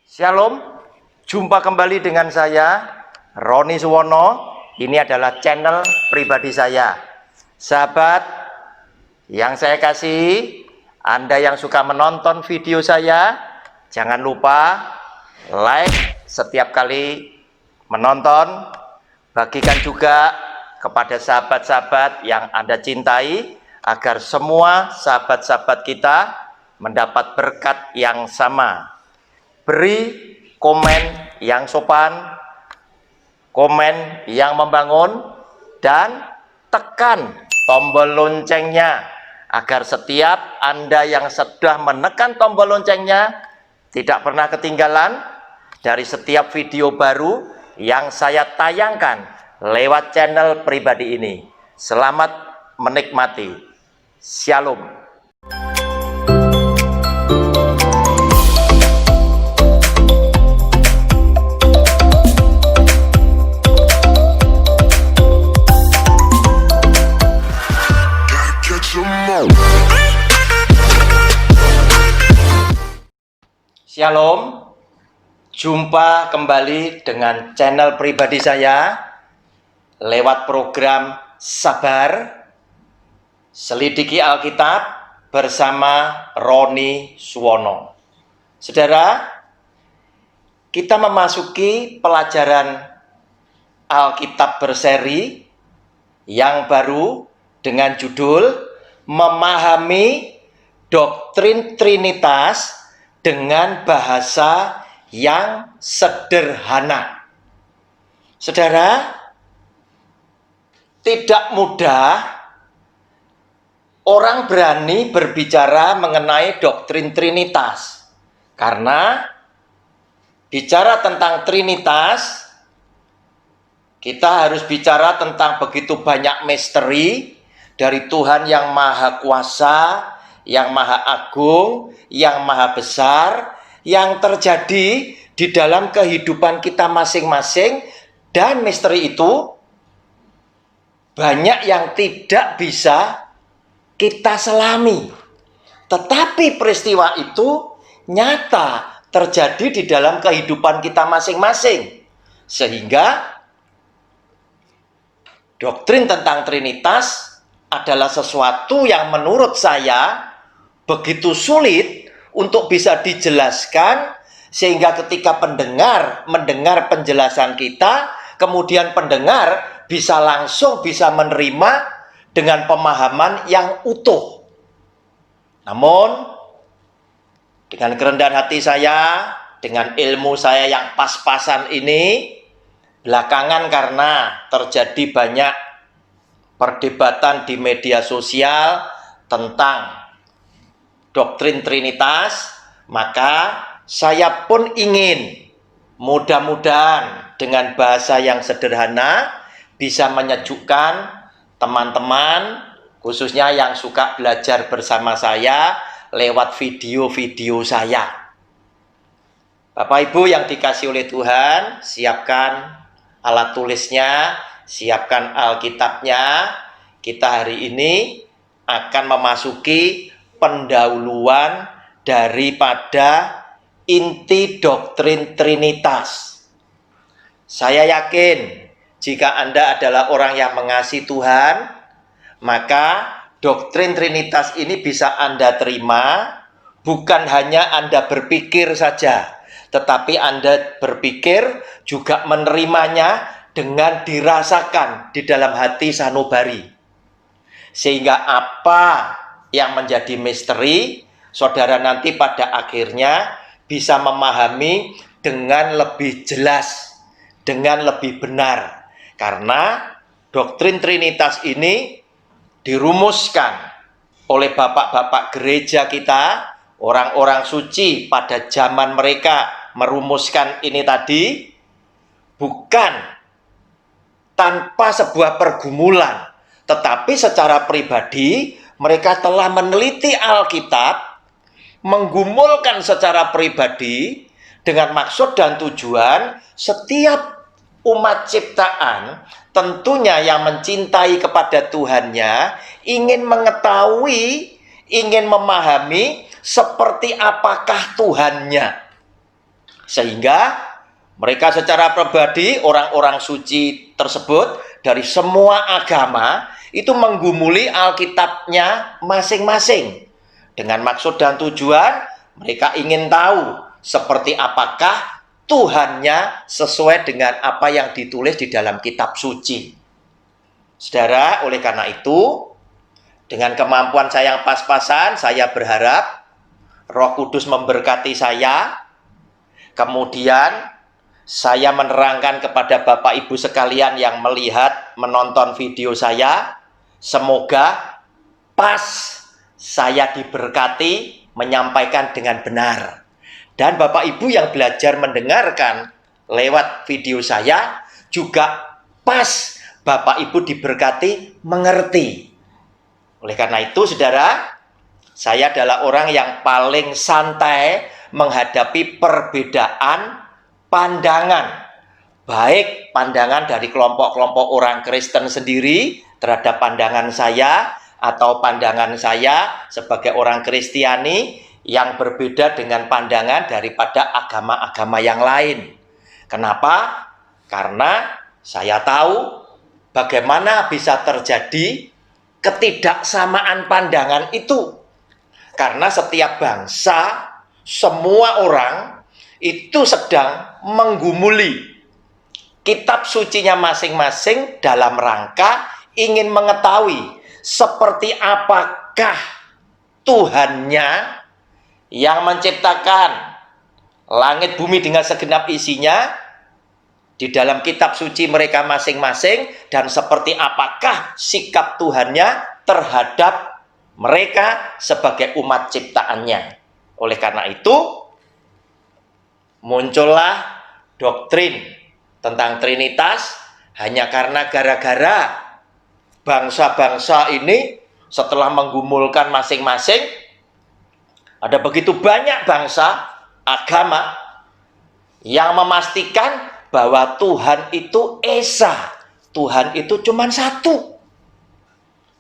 Shalom, jumpa kembali dengan saya Roni Suwono. Ini adalah channel pribadi saya. Sahabat yang saya kasih, Anda yang suka menonton video saya, jangan lupa like setiap kali menonton. Bagikan juga kepada sahabat-sahabat yang Anda cintai, agar semua sahabat-sahabat kita mendapat berkat yang sama. Beri komen yang sopan, komen yang membangun, dan tekan tombol loncengnya agar setiap Anda yang sudah menekan tombol loncengnya tidak pernah ketinggalan dari setiap video baru yang saya tayangkan lewat channel pribadi ini. Selamat menikmati. Shalom. Shalom, jumpa kembali dengan channel pribadi saya lewat program Sabar Selidiki Alkitab bersama Roni Suwono. Saudara, kita memasuki pelajaran Alkitab berseri yang baru dengan judul Memahami Doktrin Trinitas dengan bahasa yang sederhana. Saudara, tidak mudah orang berani berbicara mengenai doktrin Trinitas. Karena bicara tentang Trinitas, kita harus bicara tentang begitu banyak misteri dari Tuhan yang Maha Kuasa, yang Maha Agung, yang Maha Besar, yang terjadi di dalam kehidupan kita masing-masing, dan misteri itu banyak yang tidak bisa kita selami. Tetapi peristiwa itu nyata terjadi di dalam kehidupan kita masing-masing. Sehingga doktrin tentang Trinitas adalah sesuatu yang menurut saya begitu sulit untuk bisa dijelaskan, sehingga ketika pendengar mendengar penjelasan kita, kemudian pendengar bisa langsung bisa menerima dengan pemahaman yang utuh. Namun dengan kerendahan hati saya, dengan ilmu saya yang pas-pasan ini, belakangan karena terjadi banyak perdebatan di media sosial tentang doktrin Trinitas, maka saya pun ingin mudah-mudahan dengan bahasa yang sederhana bisa menyejukkan teman-teman, khususnya yang suka belajar bersama saya lewat video-video saya. Bapak Ibu yang dikasih oleh Tuhan, siapkan alat tulisnya, siapkan Alkitabnya. Kita hari ini akan memasuki pendahuluan daripada inti doktrin Trinitas. Saya yakin jika Anda adalah orang yang mengasihi Tuhan, maka doktrin Trinitas ini bisa Anda terima, bukan hanya Anda berpikir saja, tetapi Anda berpikir juga menerimanya dengan dirasakan di dalam hati sanubari. Sehingga apa yang menjadi misteri, saudara nanti pada akhirnya bisa memahami dengan lebih jelas, dengan lebih benar. Karena doktrin Trinitas ini dirumuskan oleh bapak-bapak gereja kita, orang-orang suci pada zaman mereka merumuskan ini tadi, bukan tanpa sebuah pergumulan, tetapi secara pribadi mereka telah meneliti Alkitab, menggumulkan secara pribadi dengan maksud dan tujuan setiap umat ciptaan tentunya yang mencintai kepada Tuhannya ingin mengetahui, ingin memahami seperti apakah Tuhannya. Sehingga mereka secara pribadi, orang-orang suci tersebut dari semua agama itu menggumuli Alkitabnya masing-masing. Dengan maksud dan tujuan mereka ingin tahu seperti apakah Tuhannya sesuai dengan apa yang ditulis di dalam kitab suci. Saudara, oleh karena itu, dengan kemampuan saya yang pas-pasan, saya berharap Roh Kudus memberkati saya. Kemudian saya menerangkan kepada Bapak Ibu sekalian yang melihat, menonton video saya, semoga pas saya diberkati menyampaikan dengan benar. Dan Bapak Ibu yang belajar mendengarkan lewat video saya juga pas Bapak Ibu diberkati mengerti. Oleh karena itu, saudara, saya adalah orang yang paling santai menghadapi perbedaan pandangan. Baik pandangan dari kelompok-kelompok orang Kristen sendiri terhadap pandangan saya, atau pandangan saya sebagai orang Kristiani yang berbeda dengan pandangan daripada agama-agama yang lain. Kenapa? Karena saya tahu bagaimana bisa terjadi ketidaksamaan pandangan itu. Karena setiap bangsa, semua orang itu sedang menggumuli kitab sucinya masing-masing dalam rangka ingin mengetahui seperti apakah Tuhannya yang menciptakan langit bumi dengan segenap isinya di dalam kitab suci mereka masing-masing, dan seperti apakah sikap Tuhannya terhadap mereka sebagai umat ciptaannya. Oleh karena itu, muncullah doktrin tentang Trinitas hanya karena gara-gara bangsa-bangsa ini setelah menggumulkan masing-masing, ada begitu banyak bangsa, agama yang memastikan bahwa Tuhan itu esa, Tuhan itu cuma satu.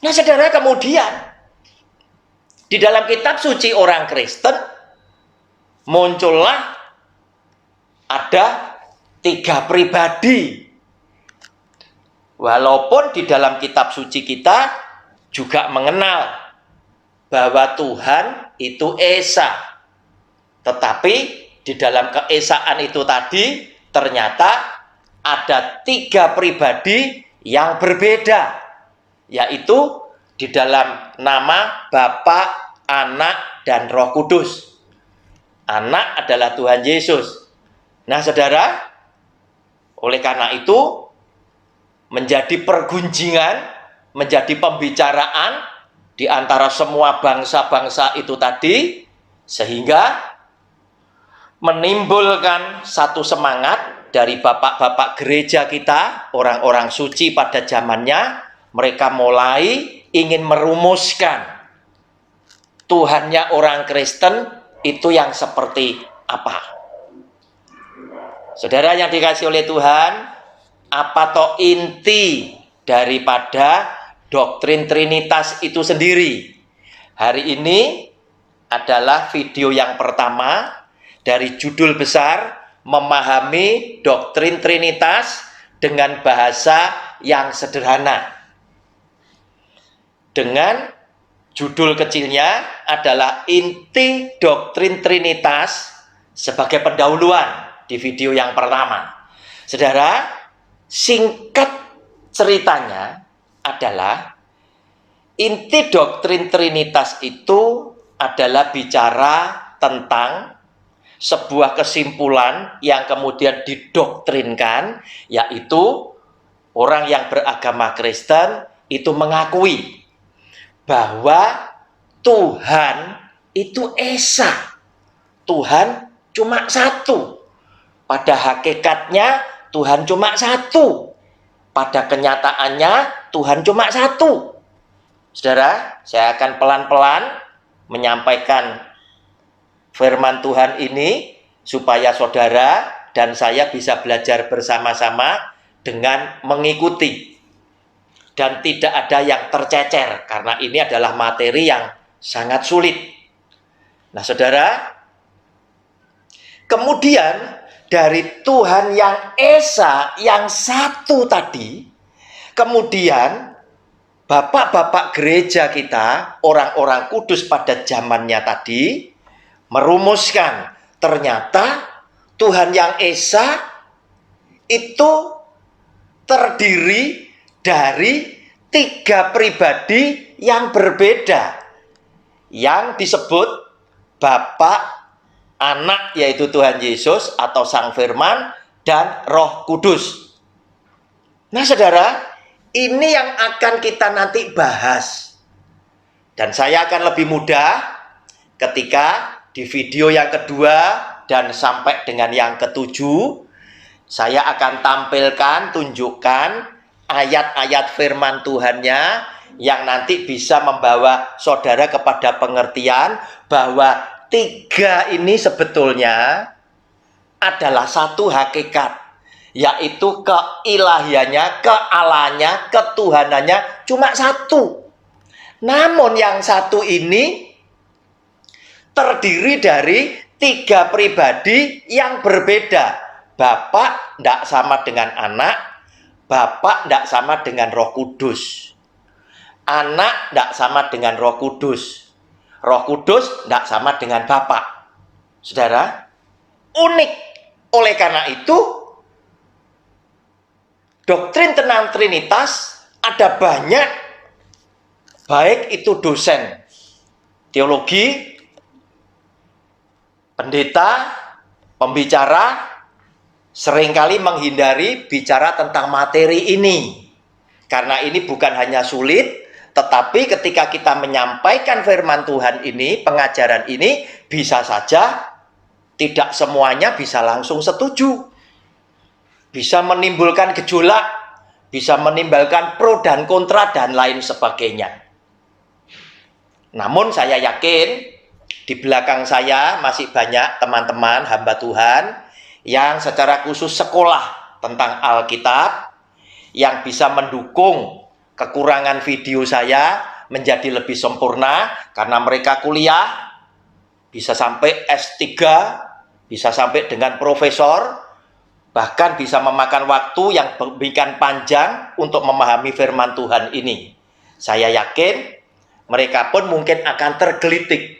Nah, saudara, kemudian di dalam kitab suci orang Kristen muncullah ada 3 pribadi. Walaupun di dalam kitab suci kita juga mengenal bahwa Tuhan itu esa, tetapi di dalam keesaan itu tadi ternyata ada 3 pribadi yang berbeda, yaitu di dalam nama Bapa, Anak, dan Roh Kudus. Anak adalah Tuhan Yesus. Nah, saudara, oleh karena itu menjadi pergunjingan, menjadi pembicaraan di antara semua bangsa-bangsa itu tadi, sehingga menimbulkan satu semangat dari bapak-bapak gereja kita, orang-orang suci pada zamannya. Mereka mulai ingin merumuskan Tuhannya orang Kristen itu yang seperti apa. Saudara yang dikasihi oleh Tuhan, apa toh inti daripada doktrin Trinitas itu sendiri? Hari ini adalah video yang pertama dari judul besar Memahami Doktrin Trinitas dengan bahasa yang sederhana. Dengan judul kecilnya adalah Inti Doktrin Trinitas sebagai pendahuluan di video yang pertama. Saudara, singkat ceritanya adalah inti doktrin Trinitas itu adalah bicara tentang sebuah kesimpulan yang kemudian didoktrinkan, yaitu orang yang beragama Kristen itu mengakui bahwa Tuhan itu esa, Tuhan cuma satu. Pada hakikatnya Tuhan cuma satu. Pada kenyataannya Tuhan cuma satu. Saudara, saya akan pelan-pelan menyampaikan firman Tuhan ini supaya saudara dan saya bisa belajar bersama-sama dengan mengikuti. Dan tidak ada yang tercecer, karena ini adalah materi yang sangat sulit. Nah, saudara, Kemudian dari Tuhan yang Esa, yang satu tadi, kemudian bapak-bapak gereja kita, orang-orang kudus pada zamannya tadi, merumuskan ternyata Tuhan yang Esa itu terdiri dari 3 pribadi yang berbeda, yang disebut Bapa, Anak yaitu Tuhan Yesus atau Sang Firman, dan Roh Kudus. Nah saudara, ini yang akan kita nanti bahas. Dan saya akan lebih mudah ketika di video yang kedua dan sampai dengan yang ketujuh, saya akan tampilkan, tunjukkan ayat-ayat firman Tuhannya yang nanti bisa membawa saudara kepada pengertian bahwa 3 ini sebetulnya adalah satu hakikat, yaitu keilahiannya, kealahannya, ketuhanannya cuma satu. Namun yang satu ini terdiri dari 3 pribadi yang berbeda. Bapa tidak sama dengan Anak, Bapa tidak sama dengan Roh Kudus. Anak tidak sama dengan Roh Kudus. Roh Kudus tidak sama dengan Bapa. Saudara, unik. Oleh karena itu, doktrin tentang Trinitas ada banyak, baik itu dosen teologi, pendeta, pembicara, seringkali menghindari bicara tentang materi ini. Karena ini bukan hanya sulit, tetapi ketika kita menyampaikan firman Tuhan ini, pengajaran ini, bisa saja tidak semuanya bisa langsung setuju. Bisa menimbulkan gejolak, bisa menimbulkan pro dan kontra, dan lain sebagainya. Namun saya yakin, di belakang saya masih banyak teman-teman hamba Tuhan yang secara khusus sekolah tentang Alkitab, yang bisa mendukung kekurangan video saya menjadi lebih sempurna, karena mereka kuliah bisa sampai S3, bisa sampai dengan profesor, bahkan bisa memakan waktu yang demikian panjang untuk memahami firman Tuhan ini. Saya yakin mereka pun mungkin akan tergelitik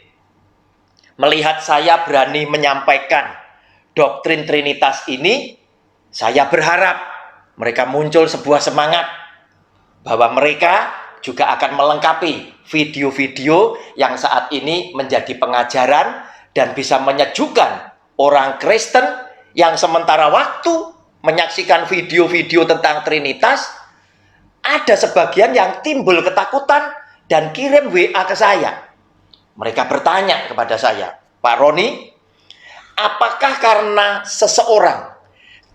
melihat saya berani menyampaikan doktrin Trinitas ini. Saya berharap mereka muncul sebuah semangat bahwa mereka juga akan melengkapi video-video yang saat ini menjadi pengajaran dan bisa menyejukkan orang Kristen yang sementara waktu menyaksikan video-video tentang Trinitas, ada sebagian yang timbul ketakutan dan kirim WA ke saya. Mereka bertanya kepada saya, Pak Roni, apakah karena seseorang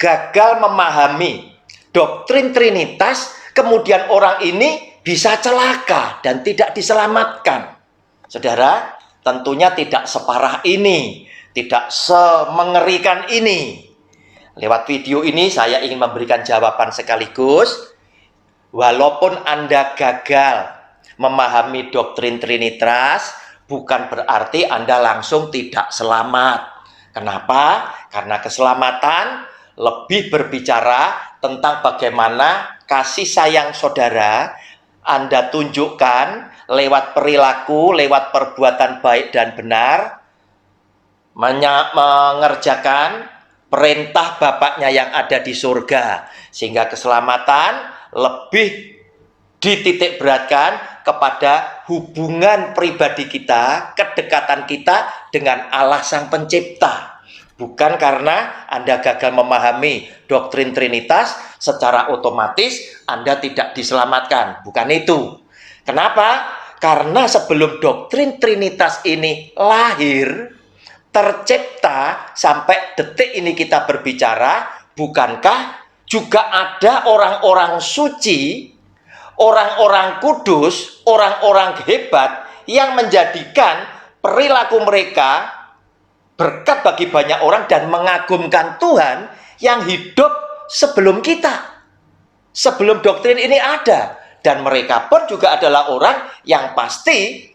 gagal memahami doktrin Trinitas, kemudian orang ini bisa celaka dan tidak diselamatkan? Saudara, tentunya tidak separah ini, tidak semengerikan ini. Lewat video ini saya ingin memberikan jawaban sekaligus. Walaupun Anda gagal memahami doktrin Trinitas, bukan berarti Anda langsung tidak selamat. Kenapa? Karena keselamatan lebih berbicara tentang bagaimana kasih sayang saudara Anda tunjukkan lewat perilaku, lewat perbuatan baik dan benar, mengerjakan perintah Bapaknya yang ada di surga, sehingga keselamatan lebih dititik beratkan kepada hubungan pribadi kita, kedekatan kita dengan Allah Sang Pencipta. Bukan karena Anda gagal memahami doktrin Trinitas, secara otomatis Anda tidak diselamatkan. Bukan itu. Kenapa? Karena sebelum doktrin Trinitas ini lahir, tercipta, sampai detik ini kita berbicara, bukankah juga ada orang-orang suci, orang-orang kudus, orang-orang hebat yang menjadikan perilaku mereka berkat bagi banyak orang dan mengagumkan Tuhan yang hidup sebelum kita, sebelum doktrin ini ada. Dan mereka pun juga adalah orang yang pasti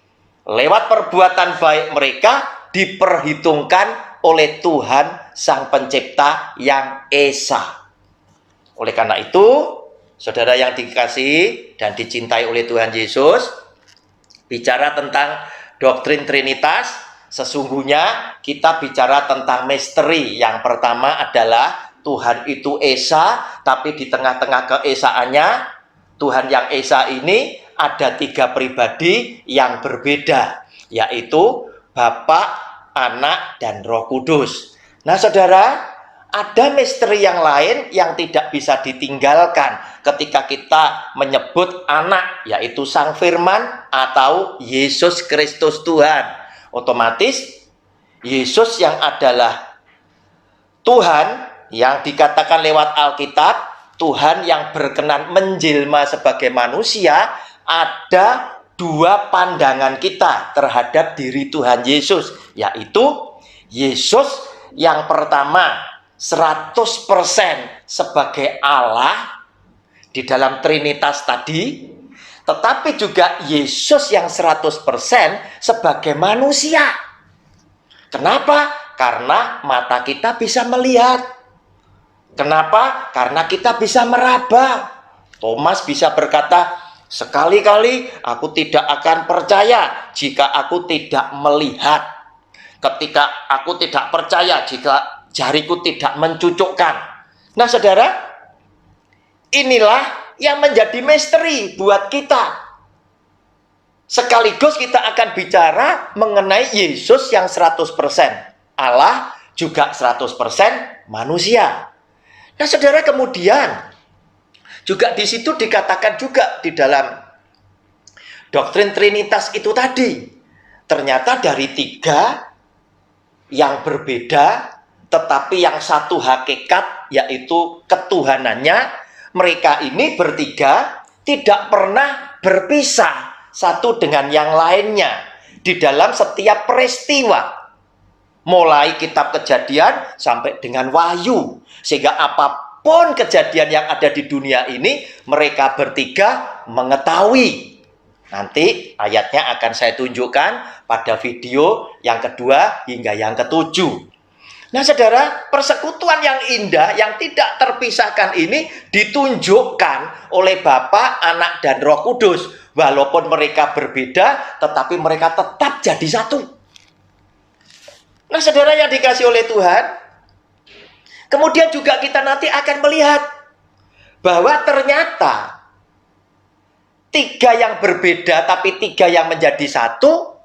lewat perbuatan baik mereka diperhitungkan oleh Tuhan Sang Pencipta yang Esa. Oleh karena itu, saudara yang dikasihi dan dicintai oleh Tuhan Yesus, bicara tentang doktrin Trinitas, sesungguhnya kita bicara tentang misteri. Yang pertama adalah Tuhan itu Esa, tapi di tengah-tengah keesaannya, Tuhan yang Esa ini ada 3 pribadi yang berbeda, yaitu Bapa, Anak, dan Roh Kudus. Nah, saudara, ada misteri yang lain yang tidak bisa ditinggalkan ketika kita menyebut anak, yaitu Sang Firman atau Yesus Kristus Tuhan. Otomatis, Yesus yang adalah Tuhan yang dikatakan lewat Alkitab, Tuhan yang berkenan menjelma sebagai manusia, ada 2 pandangan kita terhadap diri Tuhan Yesus, yaitu Yesus yang pertama 100% sebagai Allah di dalam Trinitas tadi, tetapi juga Yesus yang 100% sebagai manusia. Kenapa? Karena mata kita bisa melihat. Kenapa? Karena kita bisa meraba. Thomas bisa berkata, sekali-kali aku tidak akan percaya jika aku tidak melihat. Ketika aku tidak percaya jika jariku tidak mencucukkan. Nah, saudara, inilah yang menjadi misteri buat kita. Sekaligus kita akan bicara mengenai Yesus yang 100% Allah, juga 100% manusia. Nah, saudara, kemudian juga di situ dikatakan juga di dalam doktrin Trinitas itu tadi, ternyata dari 3 yang berbeda, tetapi yang satu hakikat, yaitu ketuhanannya, mereka ini bertiga tidak pernah berpisah satu dengan yang lainnya di dalam setiap peristiwa. Mulai kitab Kejadian sampai dengan Wahyu. Sehingga apapun kejadian yang ada di dunia ini, mereka bertiga mengetahui. Nanti ayatnya akan saya tunjukkan pada video yang kedua hingga yang ketujuh. Nah, saudara, persekutuan yang indah, yang tidak terpisahkan ini ditunjukkan oleh Bapa, Anak, dan Roh Kudus. Walaupun mereka berbeda, tetapi mereka tetap jadi satu. Nah, saudara yang dikasih oleh Tuhan, kemudian juga kita nanti akan melihat bahwa ternyata 3 yang berbeda tapi 3 yang menjadi satu,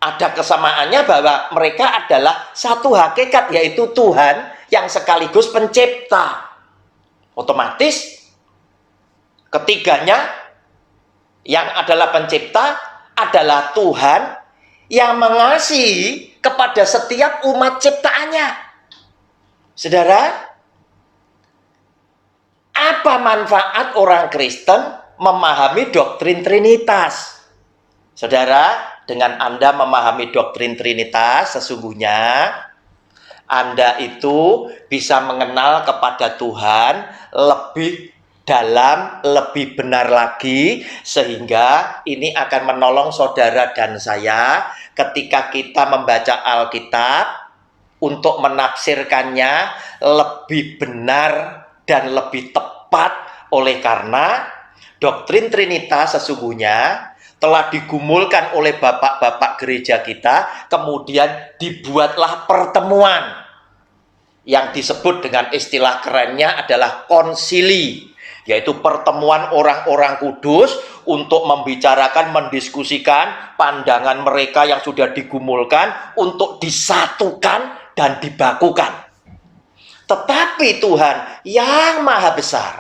ada kesamaannya bahwa mereka adalah satu hakikat, yaitu Tuhan yang sekaligus pencipta. Otomatis ketiganya yang adalah pencipta adalah Tuhan yang mengasihi kepada setiap umat ciptaannya. Saudara, apa manfaat orang Kristen memahami doktrin Trinitas? Saudara, dengan Anda memahami doktrin Trinitas, sesungguhnya Anda itu bisa mengenal kepada Tuhan lebih dalam, lebih benar lagi, sehingga ini akan menolong saudara dan saya ketika kita membaca Alkitab untuk menafsirkannya lebih benar dan lebih tepat, oleh karena doktrin Trinitas sesungguhnya telah digumulkan oleh bapak-bapak gereja kita, kemudian dibuatlah pertemuan yang disebut dengan istilah kerennya adalah konsili, yaitu pertemuan orang-orang kudus untuk membicarakan, mendiskusikan pandangan mereka yang sudah digumulkan untuk disatukan dan dibakukan. Tetapi Tuhan yang maha besar,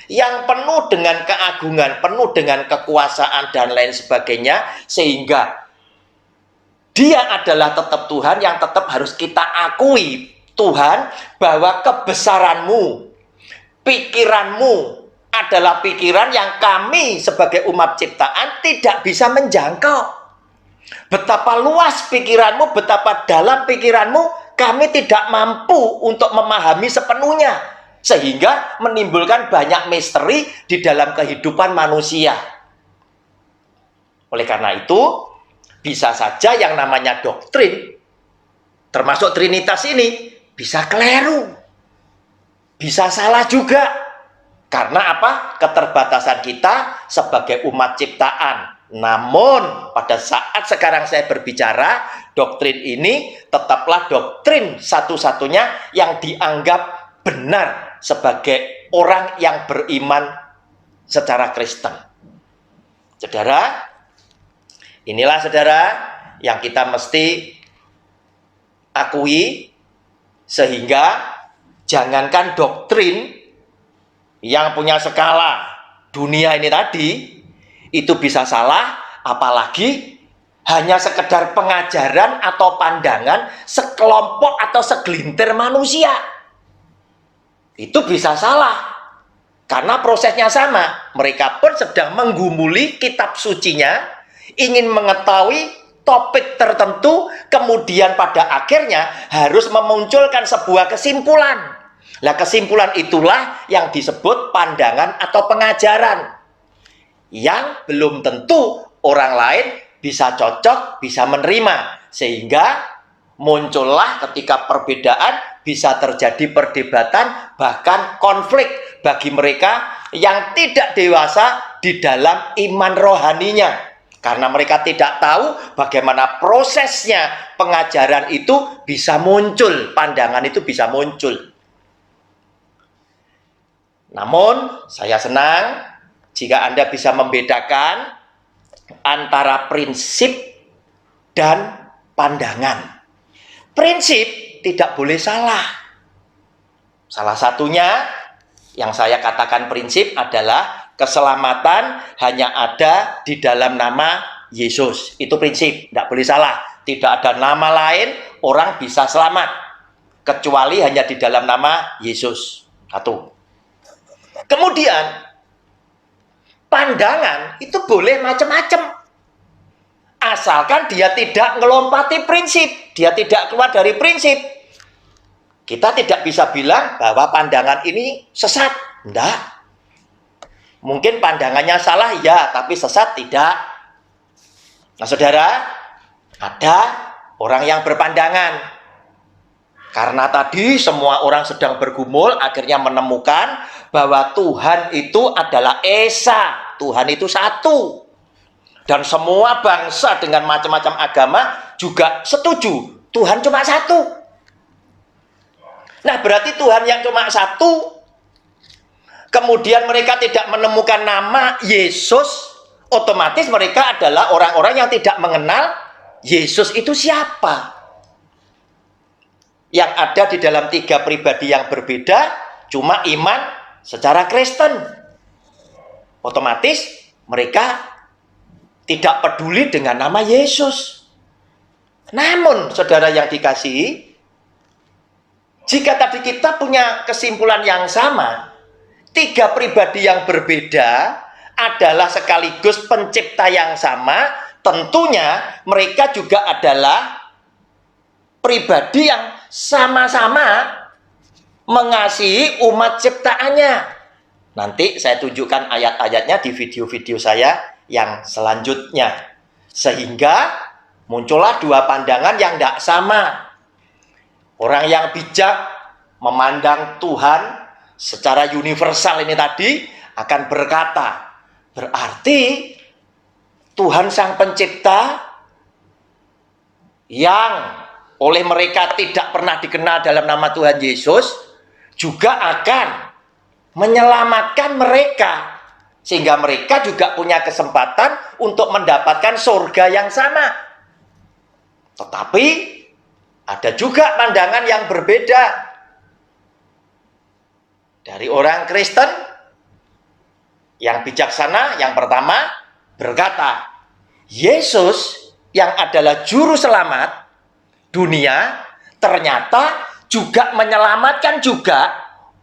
yang penuh dengan keagungan, penuh dengan kekuasaan dan lain sebagainya, sehingga Dia adalah tetap Tuhan yang tetap harus kita akui. Tuhan, bahwa kebesaranmu, pikiranmu adalah pikiran yang kami sebagai umat ciptaan tidak bisa menjangkau. Betapa luas pikiranmu, betapa dalam pikiranmu, kami tidak mampu untuk memahami sepenuhnya, sehingga menimbulkan banyak misteri di dalam kehidupan manusia. Oleh karena itu, bisa saja yang namanya doktrin, termasuk Trinitas ini, bisa keliru, bisa salah juga. Karena apa? Keterbatasan kita sebagai umat ciptaan. Namun pada saat sekarang saya berbicara, doktrin ini tetaplah doktrin satu-satunya yang dianggap benar sebagai orang yang beriman secara Kristen. Saudara, inilah saudara yang kita mesti akui, sehingga jangankan doktrin yang punya skala dunia ini tadi itu bisa salah, apalagi hanya sekedar pengajaran atau pandangan sekelompok atau segelintir manusia. Itu bisa salah. Karena prosesnya sama. Mereka pun sedang menggumuli kitab sucinya, ingin mengetahui topik tertentu, kemudian pada akhirnya harus memunculkan sebuah kesimpulan. Nah, kesimpulan itulah yang disebut pandangan atau pengajaran, yang belum tentu orang lain bisa cocok, bisa menerima, sehingga muncullah ketika perbedaan bisa terjadi perdebatan, bahkan konflik bagi mereka yang tidak dewasa di dalam iman rohaninya, karena mereka tidak tahu bagaimana prosesnya pengajaran itu bisa muncul, pandangan itu bisa muncul. Namun saya senang jika Anda bisa membedakan antara prinsip dan pandangan. Prinsip tidak boleh salah. Salah satunya yang saya katakan prinsip adalah keselamatan hanya ada di dalam nama Yesus. Itu prinsip, tidak boleh salah. Tidak ada nama lain orang bisa selamat kecuali hanya di dalam nama Yesus. Satu. Kemudian pandangan itu boleh macam-macam, asalkan dia tidak melompati prinsip, dia tidak keluar dari prinsip. Kita tidak bisa bilang bahwa pandangan ini sesat, enggak. Mungkin pandangannya salah ya, tapi sesat tidak. Nah saudara, ada orang yang berpandangan, karena tadi semua orang sedang bergumul, akhirnya menemukan bahwa Tuhan itu adalah Esa, Tuhan itu satu. Dan semua bangsa dengan macam-macam agama juga setuju, Tuhan cuma satu. Nah berarti Tuhan yang cuma satu, kemudian mereka tidak menemukan nama Yesus, otomatis mereka adalah orang-orang yang tidak mengenal Yesus itu siapa. Yang ada di dalam tiga pribadi yang berbeda, cuma iman secara Kristen. Otomatis mereka tidak peduli dengan nama Yesus. Namun saudara yang dikasihi, jika tadi kita punya kesimpulan yang sama, tiga pribadi yang berbeda adalah sekaligus pencipta yang sama, tentunya mereka juga adalah pribadi yang sama-sama mengasihi umat ciptaannya. Nanti saya tunjukkan ayat-ayatnya di video-video saya yang selanjutnya. Sehingga muncullah dua pandangan yang tidak sama. Orang yang bijak memandang Tuhan secara universal ini tadi akan berkata, berarti Tuhan Sang Pencipta yang oleh mereka tidak pernah dikenal dalam nama Tuhan Yesus juga akan menyelamatkan mereka, sehingga mereka juga punya kesempatan untuk mendapatkan surga yang sama. Tetapi ada juga pandangan yang berbeda dari orang Kristen yang bijaksana. Yang pertama berkata, Yesus yang adalah juru selamat dunia ternyata juga menyelamatkan juga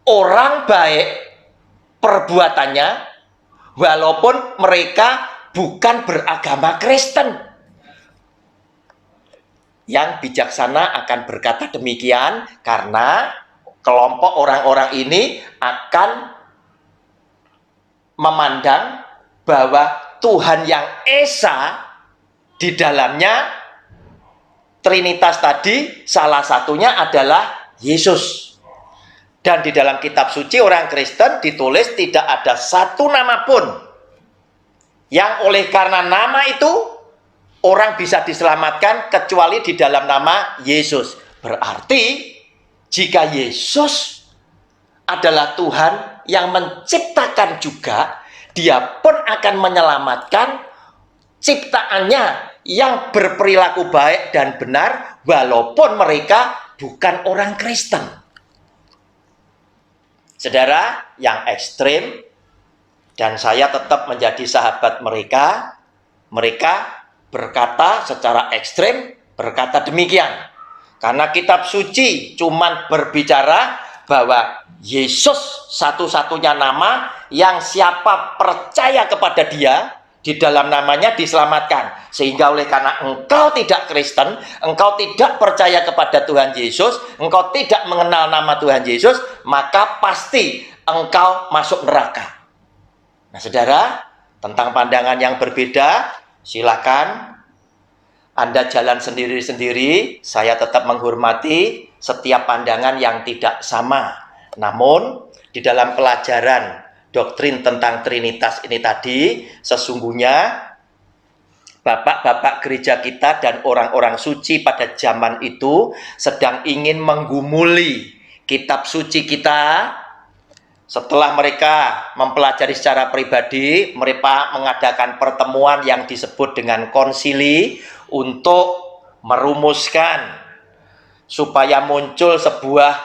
orang baik perbuatannya, walaupun mereka bukan beragama Kristen. Yang bijaksana akan berkata demikian karena kelompok orang-orang ini akan memandang bahwa Tuhan yang Esa di dalamnya Trinitas tadi salah satunya adalah Yesus. Dan di dalam kitab suci orang Kristen ditulis tidak ada satu nama pun yang oleh karena nama itu orang bisa diselamatkan kecuali di dalam nama Yesus. Berarti jika Yesus adalah Tuhan yang menciptakan juga, dia pun akan menyelamatkan ciptaannya yang berperilaku baik dan benar walaupun mereka bukan orang Kristen. Saudara yang ekstrim, dan saya tetap menjadi sahabat mereka, mereka berkata secara ekstrim, berkata demikian. Karena kitab suci cuman berbicara bahwa Yesus satu-satunya nama yang siapa percaya kepada dia, di dalam namanya diselamatkan. Sehingga oleh karena engkau tidak Kristen, engkau tidak percaya kepada Tuhan Yesus, engkau tidak mengenal nama Tuhan Yesus, maka pasti engkau masuk neraka. Nah saudara, tentang pandangan yang berbeda, silakan Anda jalan sendiri-sendiri. Saya tetap menghormati setiap pandangan yang tidak sama. Namun, di dalam pelajaran doktrin tentang Trinitas ini tadi, sesungguhnya bapak-bapak gereja kita dan orang-orang suci pada zaman itu sedang ingin menggumuli kitab suci kita. Setelah mereka mempelajari secara pribadi, mereka mengadakan pertemuan yang disebut dengan konsili untuk merumuskan supaya muncul sebuah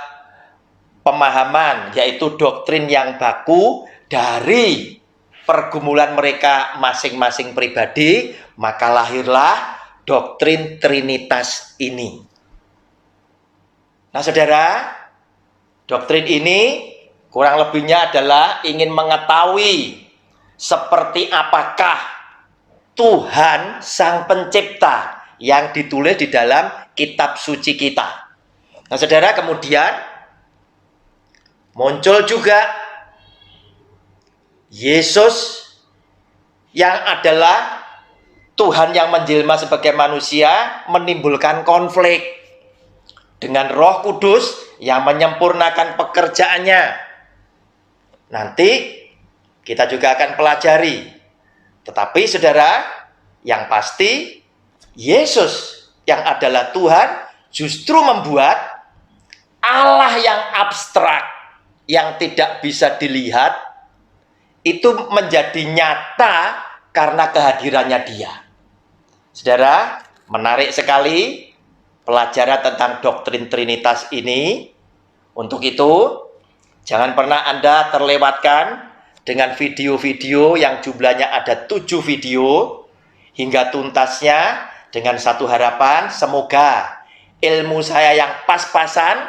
pemahaman, yaitu doktrin yang baku dari pergumulan mereka masing-masing pribadi, maka lahirlah doktrin Trinitas ini. Nah saudara, doktrin ini kurang lebihnya adalah ingin mengetahui seperti apakah Tuhan Sang Pencipta yang ditulis di dalam kitab suci kita. Nah saudara, kemudian muncul juga Yesus yang adalah Tuhan yang menjelma sebagai manusia, menimbulkan konflik dengan Roh Kudus yang menyempurnakan pekerjaannya. Nanti kita juga akan pelajari. Tetapi saudara, yang pasti Yesus yang adalah Tuhan justru membuat Allah yang abstrak, yang tidak bisa dilihat, itu menjadi nyata karena kehadirannya dia. Saudara, menarik sekali pelajaran tentang doktrin Trinitas ini. Untuk itu, jangan pernah Anda terlewatkan dengan video-video yang jumlahnya ada 7 video hingga tuntasnya, dengan satu harapan, semoga ilmu saya yang pas-pasan,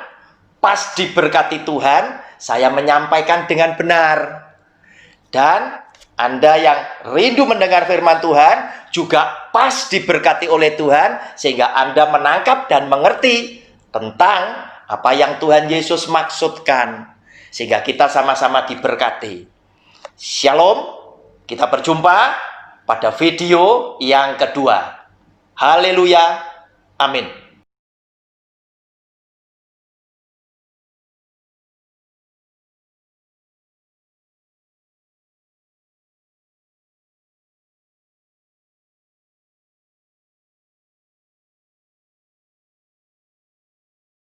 pas diberkati Tuhan, saya menyampaikan dengan benar. Dan Anda yang rindu mendengar firman Tuhan juga pas diberkati oleh Tuhan, sehingga Anda menangkap dan mengerti tentang apa yang Tuhan Yesus maksudkan, sehingga kita sama-sama diberkati. Shalom, kita berjumpa pada video yang kedua. Haleluya, amin.